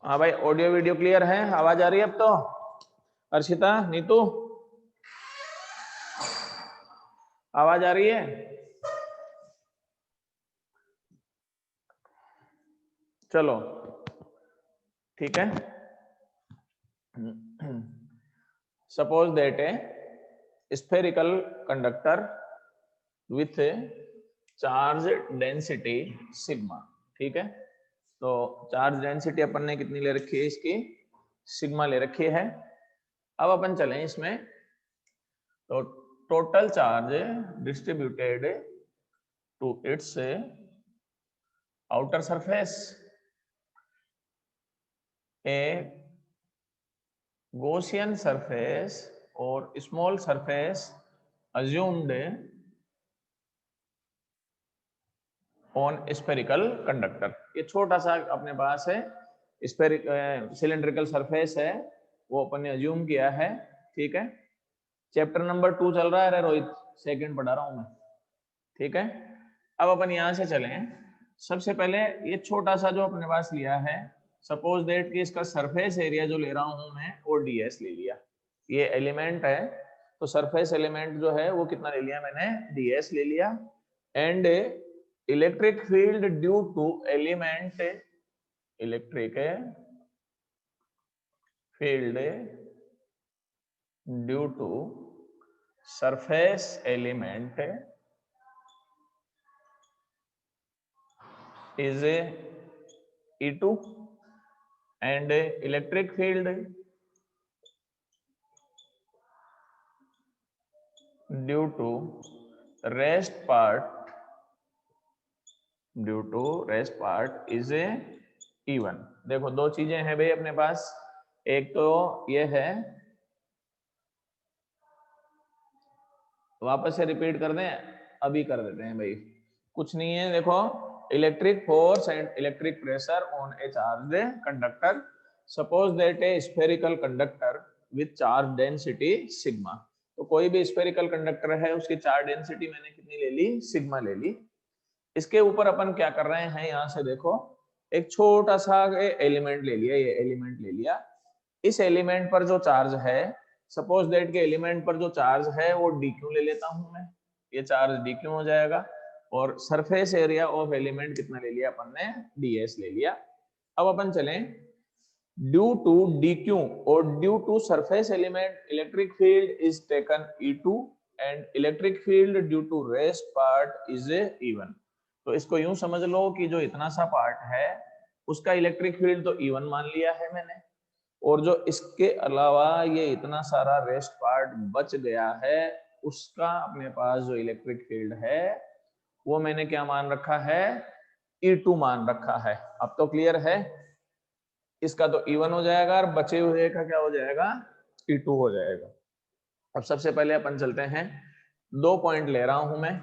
हाँ भाई, audio video clear है, आवाज आ रही है अब तो? अर्शिता, नीतू, आवाज आ रही है? चलो ठीक है। Suppose that a spherical conductor with charge density sigma. ठीक है, तो चार्ज डेंसिटी अपन ने कितनी ले रखी है इसकी? सिग्मा ले रखी है। अब अपन चलें इसमें, तो total charge distributed to its outer surface, a Gaussian surface और small surface assumed on spherical conductor। ये छोटा सा अपने पास है सिलेंड्रिकल सरफेस है, वो अपन ने अज्यूम किया है। ठीक है, चैप्टर नंबर 2 चल रहा है रोहित, सेकंड पढ़ा रहा हूं मैं। ठीक है, अब अपन यहां से चलें। सबसे पहले ये छोटा सा जो अपने पास लिया है, सपोज दैट कि इसका सरफेस एरिया जो ले रहा हूं मैं वो ds ले लिया। ये एलिमेंट है, तो सरफेस एलिमेंट जो है वो कितना ले लिया मैंने? ds ले लिया। And electric field due to element, electric field due to surface element is E2 and electric field due to rest part is E1। देखो दो चीजें हैं भाई अपने पास, एक तो ये है, वापस से रिपीट कर दें? अभी कर देते हैं भाई, कुछ नहीं है। देखो, electric force and electric pressure on A charge conductor, suppose that a spherical conductor with charge density sigma. तो कोई भी स्फेरिकल कंडक्टर है, उसकी चार्ज डेंसिटी मैंने कितनी ले ली? सिग्मा ले ली। इसके ऊपर अपन क्या कर रहे हैं, यहां से देखो, एक छोटा सा एलिमेंट ले लिया, ये एलिमेंट ले लिया। इस एलिमेंट पर जो चार्ज है, सपोज दैट के एलिमेंट पर जो चार्ज है वो dq ले लेता हूं मैं, ये चार्ज dq हो जाएगा। और सरफेस एरिया ऑफ एलिमेंट कितना ले लिया अपन ने? ds ले लिया। अब अपन चलें, ड्यू टू dq और due to surface element electric field is taken E2 and electric field due to rest part is E1। तो इसको यूं समझ लो कि जो इतना सा पार्ट है उसका इलेक्ट्रिक फील्ड तो E1 मान लिया है मैंने, और जो इसके अलावा ये इतना सारा रेस्ट पार्ट बच गया है, उसका अपने पास जो इलेक्ट्रिक फील्ड है वो मैंने क्या मान रखा है? E2 मान रखा है। अब तो क्लियर है, इसका तो E1 हो जाएगा और बचे हुए का क्या हो जाएगा? E2 हो जाएगा। अब सबसे पहले अपन चलते हैं, दो पॉइंट ले रहा हूं मैं,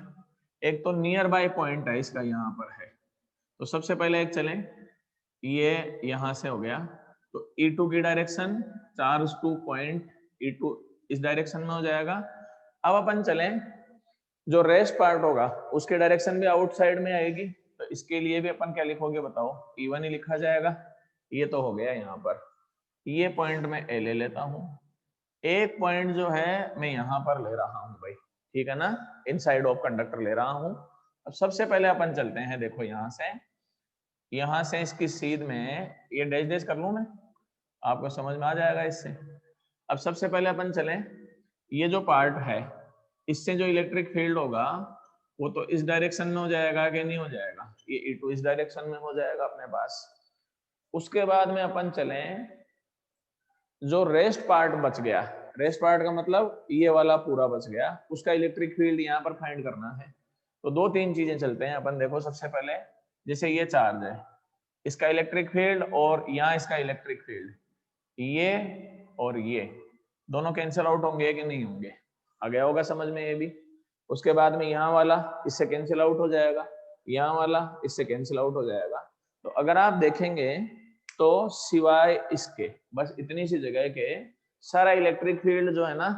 एक तो नियर बाय पॉइंट है इसका यहाँ पर है, तो सबसे पहले एक चलें, ये यहां से हो गया, तो E2 की direction charge two point E2 इस डायरेक्शन में हो जाएगा। अब अपन चलें, जो रेस्ट पार्ट होगा उसके डायरेक्शन भी आउटसाइड में आएगी, तो इसके लिए भी अपन क्या लिखोगे बताओ? E1 ही लिखा जाएगा। ये तो हो गया यहाँ पर, ये पॉइंट में ए ले लेता हूँ, एक पॉइंट जो है मैं यहाँ पर ले रहा हूँ भाई, ठीक है ना, इनसाइड ऑफ कंडक्टर ले रहा हूँ। अब सबसे पहले अपन चलते हैं, देखो यहाँ से इसकी सीध में ये डैश डैश कर लूं मैं, आपको समझ में आ जाएगा इससे। अब सबसे पहले अपन चलें, ये जो पार्ट है इससे जो इलेक्ट्रिक फील्ड होगा वो तो इस डायरेक्शन में हो जाएगा कि नहीं हो जाएगा? ये E2 इस डायरेक्शन में हो जाएगा अपने पास। उसके बाद में अपन चलें, जो रेस्ट पार्ट बच गया, रेस्ट पार्ट का मतलब ये वाला पूरा बच गया, उसका इलेक्ट्रिक फील्ड यहाँ पर फाइंड करना है। तो दो तीन चीजें चलते हैं अपन, देखो सबसे पहले, जैसे ये चार्ज है, इसका इलेक्ट्रिक फील्ड और यहाँ इसका इलेक्ट्रिक फील्ड, ये और ये दोनों कैंसिल आउट होंगे कि नहीं होंगे? आ गया होगा समझ में ये भी। उसके बाद में यहाँ वाला इससे कैंसिल आउट हो जाएगा, यहाँ वाला इससे कैंसिल आउट हो जाएगा। तो अगर आप देखेंगे तो सिवाय इसके बस इतनी सी जगह के सारा इलेक्ट्रिक फील्ड जो है ना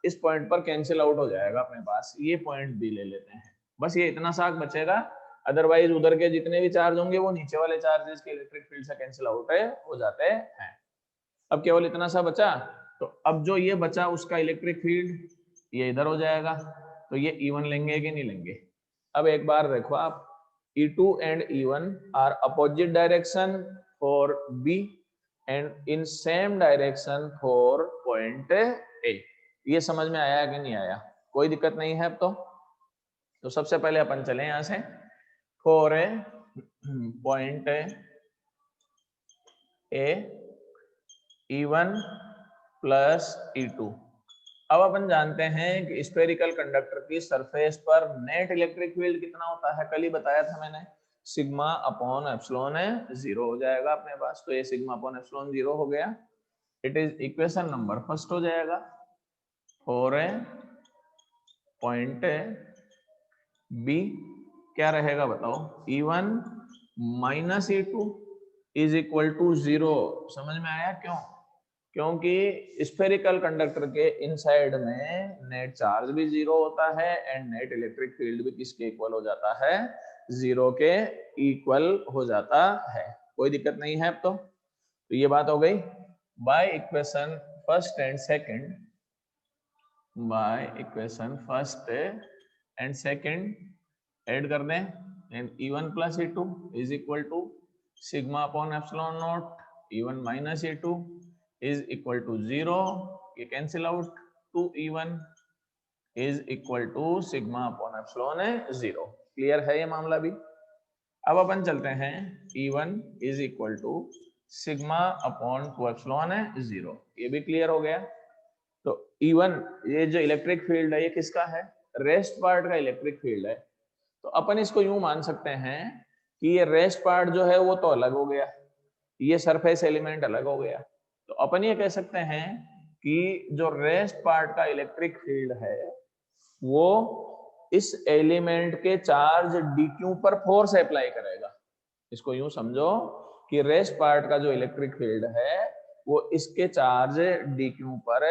इस पॉइंट पर कैंसिल आउट हो जाएगा अपने पास। ये पॉइंट भी ले लेते हैं, बस ये इतना सा बचेगा अदरवाइज उधर के जितने भी चार्ज होंगे वो नीचे वाले चार्जेस के इलेक्ट्रिक फील्ड से कैंसिल आउट हो जाते हैं। अब केवल इतना सा बचा, तो अब जो ये बचा उसका इलेक्ट्रिक फील्ड ये इधर हो जाएगा, तो ये E1 लेंगे कि नहीं लेंगे। अब एक बार देखो आप, E2 and E1 are opposite direction for B and in same direction for point A। ये समझ में आया कि नहीं आया, कोई दिक्कत नहीं है अब तो सबसे पहले अपन चले यहां से, for a point A E1 plus E2। अब अपन जानते हैं कि स्फेरिकल कंडक्टर की सरफेस पर नेट इलेक्ट्रिक फील्ड कितना होता है, कल ही बताया था मैंने, सिग्मा अपॉन एप्सिलॉन है, 0 हो जाएगा अपने पास। तो ये सिग्मा अपॉन एप्सिलॉन 0 हो गया। It is equation number first हो जाएगा। फॉर ए पॉइंट बी क्या रहेगा बताओ, E1 minus E2 is equal to 0। समझ में आया क्यों? क्योंकि स्फेरिकल कंडक्टर के इनसाइड में नेट चार्ज भी 0 होता है एंड नेट इलेक्ट्रिक फील्ड भी किसके इक्वल हो जाता है, 0 के इक्वल हो जाता है। कोई दिक्कत नहीं है अब तो ये बात हो गई। By equation first and second, by equation first and second add कर दें, and E1 plus E2 is equal to sigma upon epsilon naught E1 minus E2 is equal to 0। ये cancel out, 2E1 is equal to sigma upon epsilon 0। Clear है ये मामला भी। अब अपन चलते हैं, E1 is equal to sigma upon 2 epsilon 0। ये भी क्लियर हो गया। तो E1 ये जो इलेक्ट्रिक फील्ड है ये किसका है, रेस्ट पार्ट का इलेक्ट्रिक फील्ड है। तो अपन इसको यूं मान सकते हैं कि ये रेस्ट पार्ट जो है वो तो अलग हो गया, ये सरफेस एलिमेंट अलग हो गया। तो अपन ये कह सकते हैं कि जो रेस्ट पार्ट का इलेक्ट्रिक फील्ड है वो इस एलिमेंट के चार्ज dq पर फोर्स अप्लाई करेगा। इसको यूं समझो कि रेस्ट पार्ट का जो इलेक्ट्रिक फील्ड है वो इसके चार्ज dq पर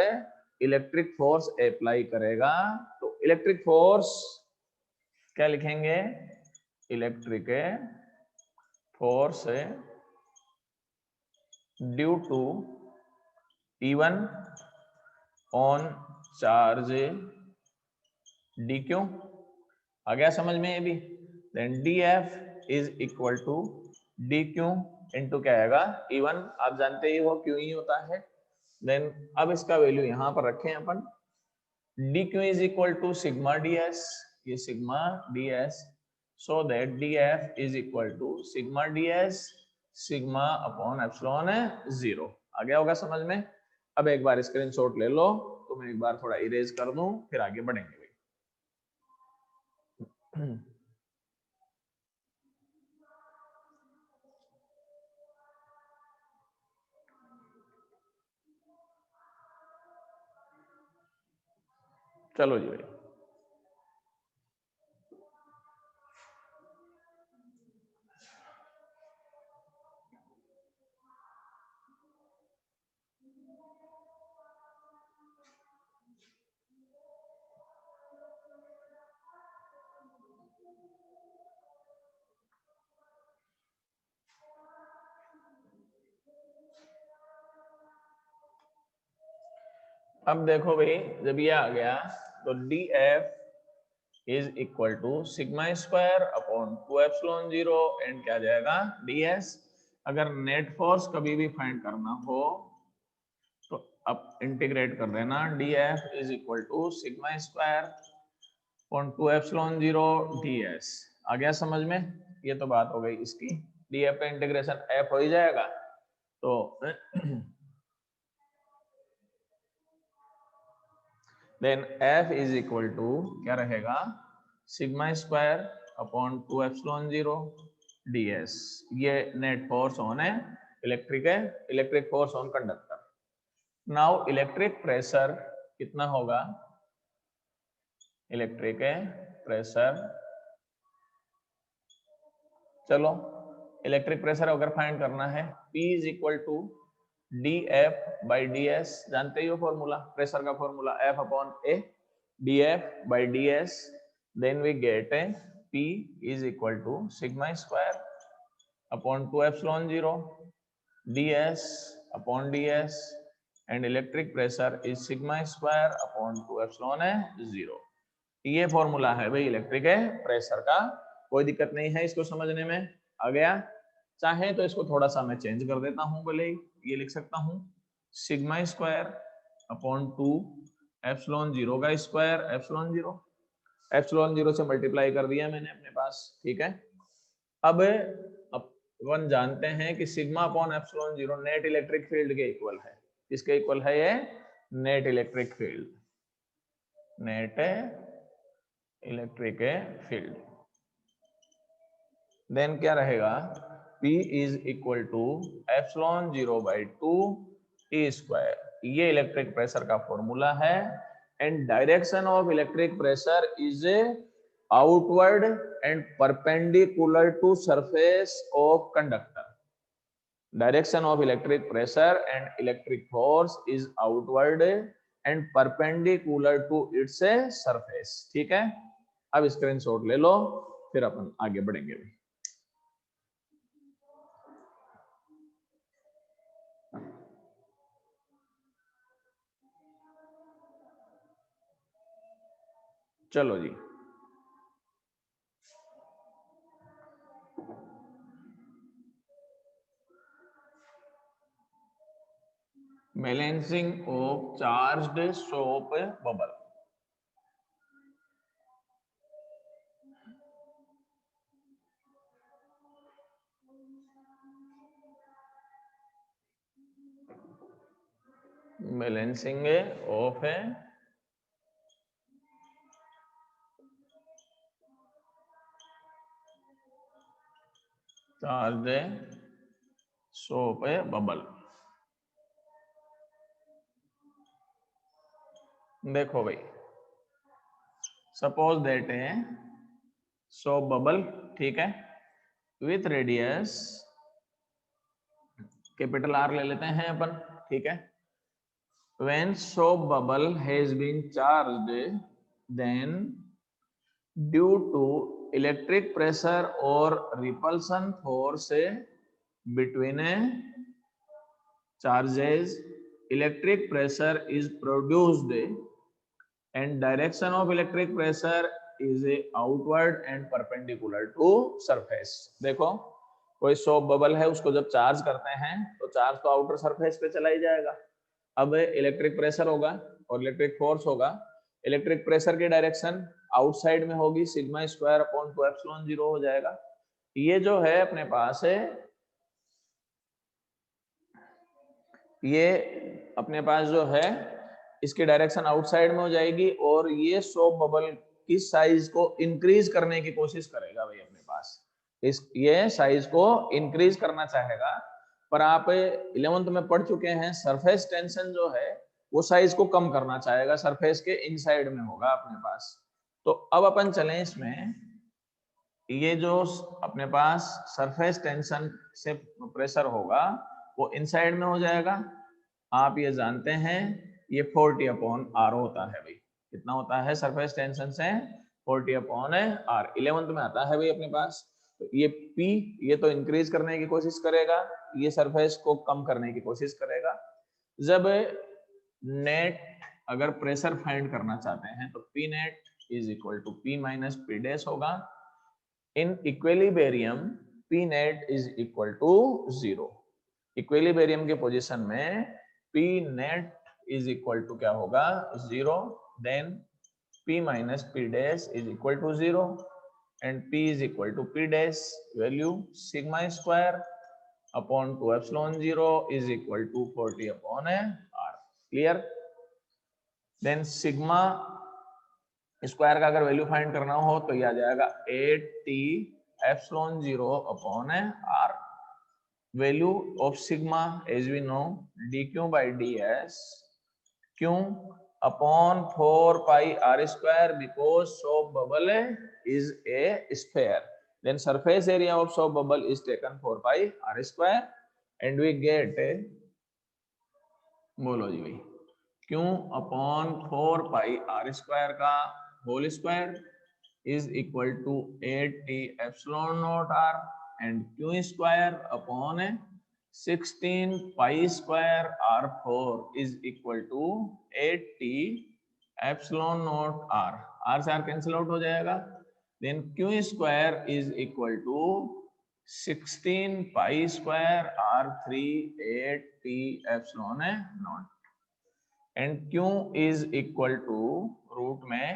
इलेक्ट्रिक फोर्स अप्लाई करेगा। तो इलेक्ट्रिक फोर्स क्या लिखेंगे, electric force due to E1 on charge dq। आ गया समझ में ये भी। Then dF is equal to dq into क्या आएगा, E1 आप जानते ही हो क्यों ही होता है। देन अब इसका वैल्यू यहां पर रखें अपन, dq is equal to sigma ds, ये sigma ds, so that dF is equal to sigma ds sigma upon epsilon 0। आ गया होगा समझ में। अब एक बार स्क्रीनशॉट ले लो, तो मैं एक बार थोड़ा इरेज कर दूं फिर आगे बढ़ेंगे। चलो जी भाई, अब देखो भाई, जब ये आ गया तो dF is equal to sigma square upon 2 epsilon 0 and क्या जाएगा ds। अगर नेट फोर्स कभी भी फाइंड करना हो तो अब इंटीग्रेट कर देना, dF is equal to sigma square upon 2 epsilon 0 ds। आ गया समझ में। ये तो बात हो गई इसकी, dF का इंटीग्रेशन f हो ही जाएगा। तो then F is equal to क्या रहेगा, sigma square upon 2 epsilon 0 ds। ये नेट फोर्स ऑन है, electric force on conductor. Now electric pressure कितना होगा, इलेक्ट्रिक प्रेशर, चलो इलेक्ट्रिक प्रेशर अगर फाइंड करना है P is equal to dF by ds, जानते ही हो फॉर्मूला, प्रेशर का formula F upon A, dF by ds, then we get P is equal to sigma square upon 2 epsilon 0 ds upon ds and electric pressure is sigma square upon 2 epsilon 0। ये formula है भाई electric pressure का, कोई दिक्कत नहीं है इसको समझने में। आ गया? चाहे तो इसको थोड़ा सा मैं चेंज कर देता हूं, भले ये लिख सकता हूं सिग्मा स्क्वायर अपॉन 2 एप्सिलॉन 0 का स्क्वायर एप्सिलॉन 0 से मल्टीप्लाई कर दिया मैंने अपने पास, ठीक है। अब अपन जानते हैं कि sigma upon epsilon 0 net electric field के इक्वल है। किसके इक्वल है ये? Net electric field, net electric field. Then क्या रहेगा? P is equal to epsilon 0 by 2 E square. ये इलेक्ट्रिक प्रेशर का फॉर्मूला है। And direction of electric pressure is outward and perpendicular to surface of conductor. Direction of electric pressure and electric force is outward and perpendicular to its surface। ठीक है, अब screenshot ले लो, फिर अपन आगे बढ़ेंगे। चलो जी, balancing of charged soap bubble. Balancing of charged soap bubble. देखो भाई, सपोज दैट है सोप बबल, ठीक है, विथ रेडियस कैपिटल R ले लेते हैं अपन, ठीक है। When soap bubble has been charged, then due to electric pressure or repulsion force between charges, electric pressure is produced and direction of electric pressure is outward and perpendicular to surface। देखो, कोई soap bubble है, उसको जब charge करते हैं तो charge तो outer surface पे चला ही जाएगा। अब इलेक्ट्रिक प्रेशर होगा और इलेक्ट्रिक फोर्स होगा। इलेक्ट्रिक प्रेशर की डायरेक्शन आउटसाइड में होगी, सिग्मा स्क्वायर अपॉन 2 एप्सिलॉन 0 हो जाएगा। ये जो है अपने पास है, ये अपने पास जो है इसकी डायरेक्शन आउटसाइड में हो जाएगी और ये सोप बबल की साइज को इंक्रीज करने की कोशिश करेगा भाई अपने पास। ये साइज को इंक्रीज करना चाहेगा, पर आप 11th में पढ़ चुके हैं सरफेस टेंशन जो है वो साइज को कम करना चाहेगा, सरफेस के इनसाइड में होगा अपने पास। तो अब अपन चलें इसमें, ये जो अपने पास सरफेस टेंशन से प्रेशर होगा वो इनसाइड में हो जाएगा। आप ये जानते हैं ये 40 अपॉन R होता है भाई। कितना होता है सरफेस टेंशन से? 40 अपॉन R। 11th में आता है भाई अपने पास। तो ये P, ये तो इंक्रीज करने की कोशिश करेगा, ये सरफेस को कम करने की कोशिश करेगा। जब नेट अगर प्रेशर फाइंड करना चाहते हैं तो P net is equal to P minus P dash होगा। In equilibrium P net is equal to 0। Equilibrium के पोजीशन में P net is equal to क्या होगा? 0। Then P minus P dash is equal to 0 and P is equal to P dash value sigma square upon 2 epsilon 0 is equal to 40 upon R। Clear? Then sigma square का अगर value find करना हो तो ये आ जाएगा 8t epsilon 0 upon R। Value of sigma as we know dq by ds q upon 4 pi R square because soap bubble is a sphere। Then surface area of soap bubble is taken 4 pi R square and we get, बोलो जी भाई, q upon 4 pi R square का whole square is equal to 8t epsilon naught r and q square upon 16 pi square r4 is equal to 8t epsilon naught r से r cancel out हो जाएगा, then q square is equal to 16 pi square r3 8t epsilon naught and q is equal to root में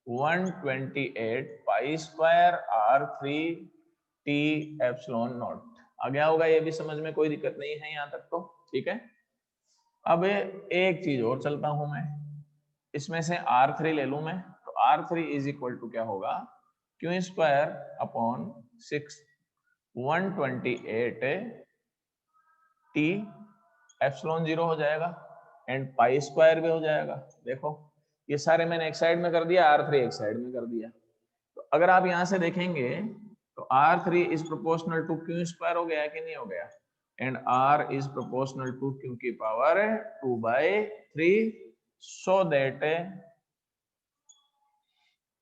128 pi square r3 t epsilon naught. आ गया होगा, ये भी समझ में कोई दिक्कत नहीं है यहाँ तक तो, ठीक है। अब एक चीज और चलता हूं मैं, इसमें से r3 ले लूं मैं, तो r3 इज इक्वल टू क्या होगा, q square upon 128 t epsilon 0 हो जाएगा एंड पाई स्क्वायर भी हो जाएगा। देखो ये सारे मैंने एक साइड में कर दिया, r3 एक साइड में कर दिया। तो अगर आप यहां से देखेंगे तो r3 is proportional to q square हो गया कि नहीं हो गया, एंड r is proportional to q की power 2/3, so that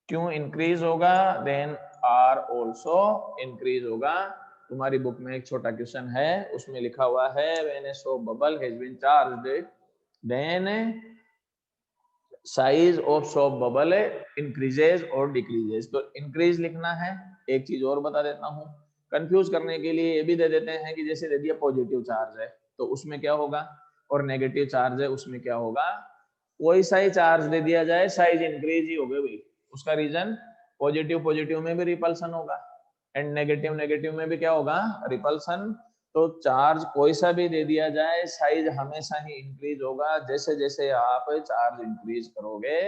q increase होगा देन r ऑल्सो इंक्रीज होगा। तुम्हारी बुक में एक छोटा क्वेश्चन है, उसमें लिखा हुआ है when a soap bubble has been charged then size of soap bubble increases और डिक्रीजेज। तो इंक्रीज लिखना है। एक चीज और बता देता हूँ कंफ्यूज करने के लिए, ये भी दे देते हैं कि जैसे दे दिया पॉजिटिव चार्ज है तो उसमें क्या होगा, और नेगेटिव चार्ज है उसमें क्या होगा। कोई सा ही चार्ज दे दिया जाए साइज इंक्रीज ही होगा भाई, उसका रीजन पॉजिटिव पॉजिटिव में भी रिपल्सन होगा एंड नेगेटिव नेगेटिव में भी क्या होगा, रिपल्सन। तो चार्ज कोई सा भी दे दिया जाए साइज हमेशा ही इंक्रीज होगा। जैसे जैसे आप चार्ज इंक्रीज करोगे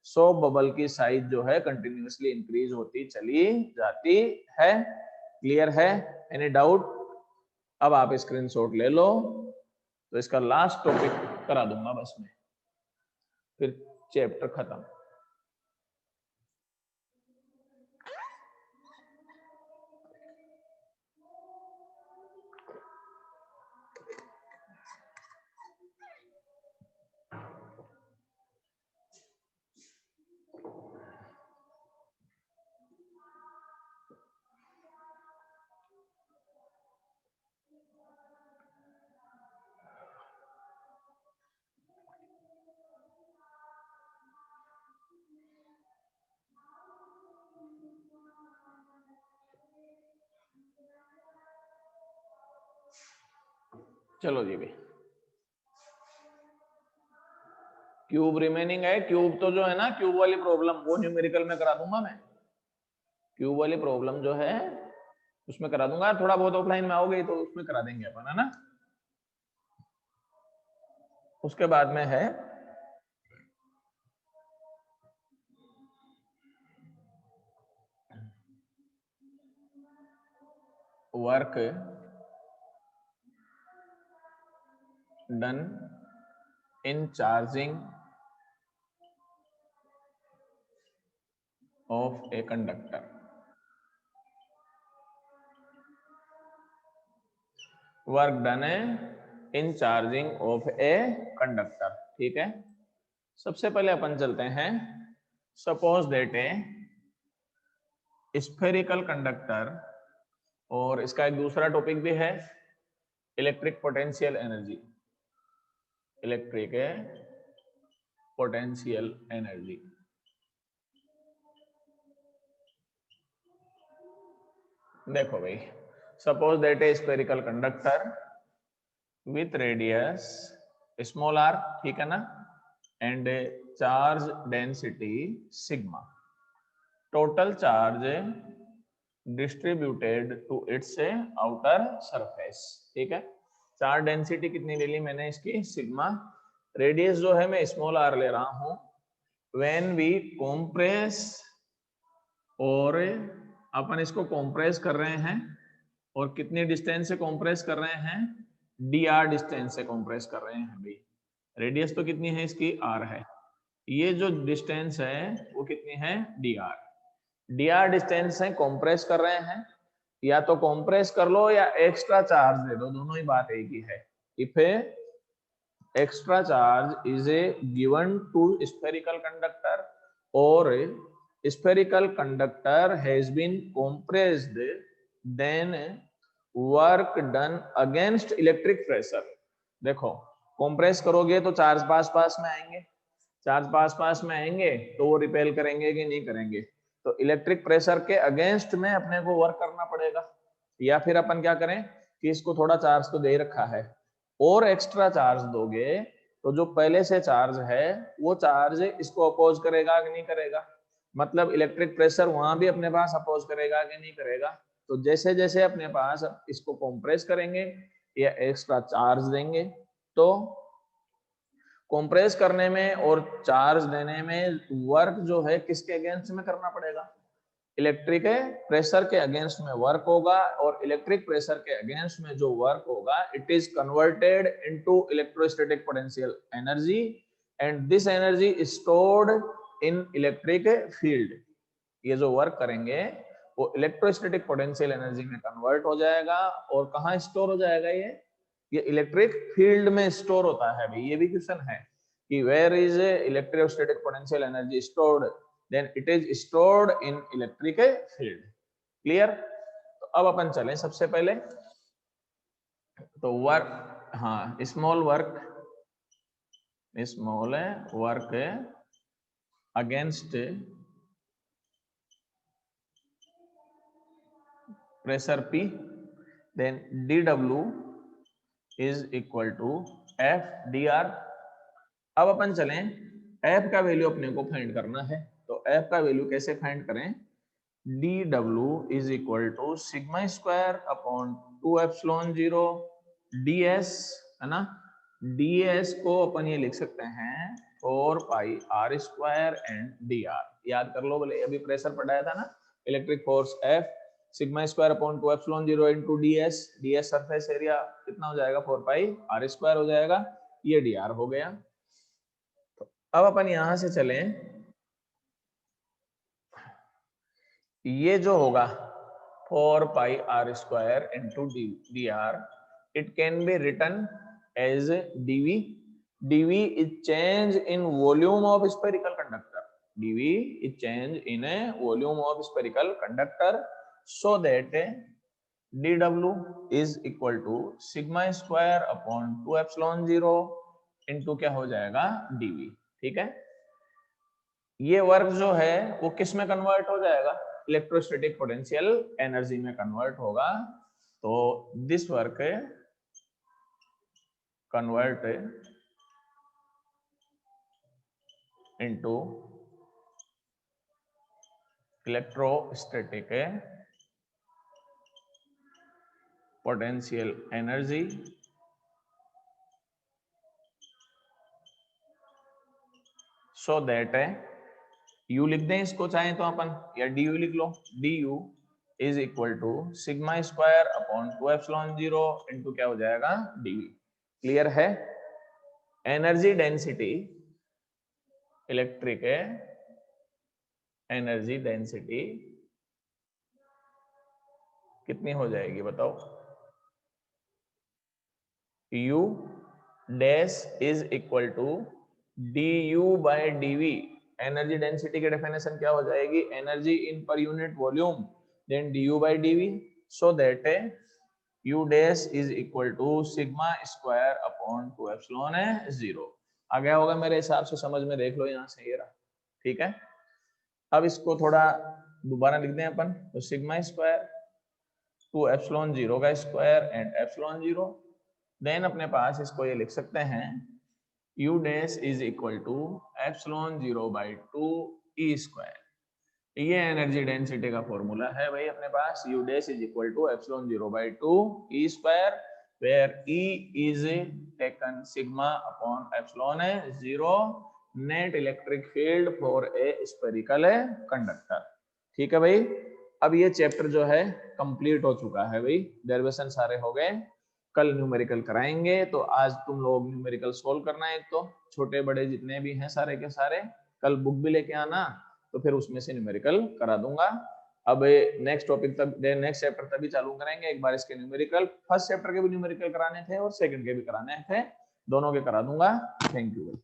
सोप बबल की साइज जो है कंटिन्यूअसली इंक्रीज होती चली जाती है। क्लियर है, एनी डाउट? अब आप स्क्रीनशॉट ले लो, तो इसका लास्ट टॉपिक करा दूंगा बस मैं, फिर चैप्टर खत्म। चलो जी भाई, क्यूब रिमेनिंग है। क्यूब तो जो है ना, क्यूब वाली प्रॉब्लम वो न्यूमेरिकल में करा दूंगा मैं। क्यूब वाली प्रॉब्लम जो है उसमें करा दूंगा, थोड़ा बहुत ऑफलाइन में आओगे तो उसमें करा देंगे अपन, है ना। उसके बाद में है work done in charging of a conductor. Work done in charging of a conductor, ठीक है। सबसे पहले अपन चलते हैं, suppose that a spherical conductor, और इसका एक दूसरा टॉपिक भी है electric potential energy, electric potential energy. देखो भाई, suppose that a spherical conductor with radius small r, ठीक है ना, and charge density sigma, total charge distributed to its outer surface, ठीक है। चार्ज डेंसिटी कितनी ले ली मैंने इसकी, सिग्मा। रेडियस जो है मैं स्मॉल r ले रहा हूं। व्हेन वी कॉम्प्रेस, और अपन इसको कॉम्प्रेस कर रहे हैं, और कितनी डिस्टेंस से कॉम्प्रेस कर रहे हैं, dr डिस्टेंस से कॉम्प्रेस कर रहे हैं भाई। रेडियस तो कितनी है इसकी, r है, ये जो डिस्टेंस है वो कितनी है, dr डिस्टेंस से कॉम्प्रेस कर रहे हैं। या तो कॉम्प्रेस कर लो या एक्स्ट्रा चार्ज दे दो, दोनों ही बात एक ही है। If extra charge is a given to spherical conductor, और spherical conductor has been compressed, then work done against electric pressure. देखो compress करोगे तो चार्ज पास पास में आएंगे, चार्ज पास पास में आएंगे तो वो रिपेल करेंगे कि नहीं करेंगे, तो इलेक्ट्रिक प्रेशर के अगेंस्ट में अपने को वर्क करना पड़ेगा। या फिर अपन क्या करें कि इसको थोड़ा चार्ज तो दे रखा है और एक्स्ट्रा चार्ज दोगे तो जो पहले से चार्ज है वो चार्ज इसको अपोज करेगा कि नहीं करेगा, मतलब इलेक्ट्रिक प्रेशर वहां भी अपने पास अपोज करेगा कि नहीं करेगा। तो जैसे जैसे अपने पास इसको कंप्रेस करेंगे या एक्स्ट्रा चार्ज देंगे तो कंप्रेस करने में और चार्ज देने में वर्क जो है किसके अगेंस्ट में करना पड़ेगा, इलेक्ट्रिक प्रेशर के अगेंस्ट में वर्क होगा, और इलेक्ट्रिक प्रेशर के अगेंस्ट में जो वर्क होगा it is converted into electrostatic potential energy and this energy is stored in electric field. ये जो वर्क करेंगे वो इलेक्ट्रोस्टैटिक पोटेंशियल एनर्जी में कन्वर्ट हो जाएगा और कहाँ स्टोर हो जाएगा, ये इलेक्ट्रिक फील्ड में स्टोर होता है भाई। ये भी क्वेश्चन है कि where is electrostatic potential energy stored, then it is stored in electric field। Clear. तो अब अपन चलें सबसे पहले तो वर्क, हाँ small work against pressure P, then dW is equal to F dr। अब अपन चलें F का वैल्यू अपने को फाइंड करना है, तो F का वैल्यू कैसे फाइंड करें, dW is equal to sigma square upon 2 epsilon 0 ds, है ना। ds को अपन ये लिख सकते हैं 4 pi r square and dr। याद कर लो बोले, अभी प्रेशर पढ़ाया था ना, electric force F sigma square upon 2 epsilon 0 into ds, ds surface area कितना हो जाएगा 4 पाई r स्क्वायर हो जाएगा, ये dr हो गया। तो अब अपन यहां से चलें, ये जो होगा 4 pi r square into dr, it can be written as dv। dv is change in volume of spherical conductor, dv is change in a volume of spherical conductor, so that dw is equal to sigma square upon 2 epsilon 0 into क्या हो जाएगा dv। ठीक है, ये work जो है वो किस में कन्वर्ट हो जाएगा, इलेक्ट्रोस्टैटिक पोटेंशियल एनर्जी में कन्वर्ट होगा। तो this work convert into electrostatic potential energy so that u लिख दें इसको चाहे तो अपन, या du लिख लो, du is equal to sigma square upon 2 epsilon 0 into क्या हो जाएगा dv। क्लियर है। Energy density, electric energy density कितनी हो जाएगी बताओ, u dash is equal to du by dv। Energy density की डेफिनेशन क्या हो जाएगी, energy in per unit volume then du by dv, so that u dash is equal to sigma square upon 2 epsilon 0। आ गया होगा मेरे हिसाब से समझ में, देख लो यहाँ से ये रहा। ठीक है, अब इसको थोड़ा दोबारा लिख दें अपन, तो सिग्मा स्क्वायर 2 एप्सिलॉन 0 का स्क्वायर एंड एप्सिलॉन 0, देन अपने पास इसको ये लिख सकते हैं u dash is equal to epsilon 0 by 2 E square. ये एनर्जी डेंसिटी का फॉर्मूला है भाई अपने पास, u dash is equal to epsilon 0 by 2 E square, where e is taken sigma upon epsilon 0 net electric field for a spherical conductor. ठीक है भाई, अब ये चैप्टर जो है कंप्लीट हो चुका है भाई, डेरिवेशन सारे हो गए। कल न्यूमेरिकल कराएंगे, तो आज तुम लोग न्यूमेरिकल सोल्व करना है, तो छोटे बड़े जितने भी हैं सारे के सारे, कल बुक भी लेके आना, तो फिर उसमें से न्यूमेरिकल करा दूंगा। अब नेक्स्ट टॉपिक तक, नेक्स्ट चैप्टर तभी चालू करेंगे, एक बार इसके न्यूमेरिकल, फर्स्ट चैप्टर के भी न्यूमेरिकल कराने थे और सेकंड के भी कराने थे, दोनों के करा दूंगा। Thank you.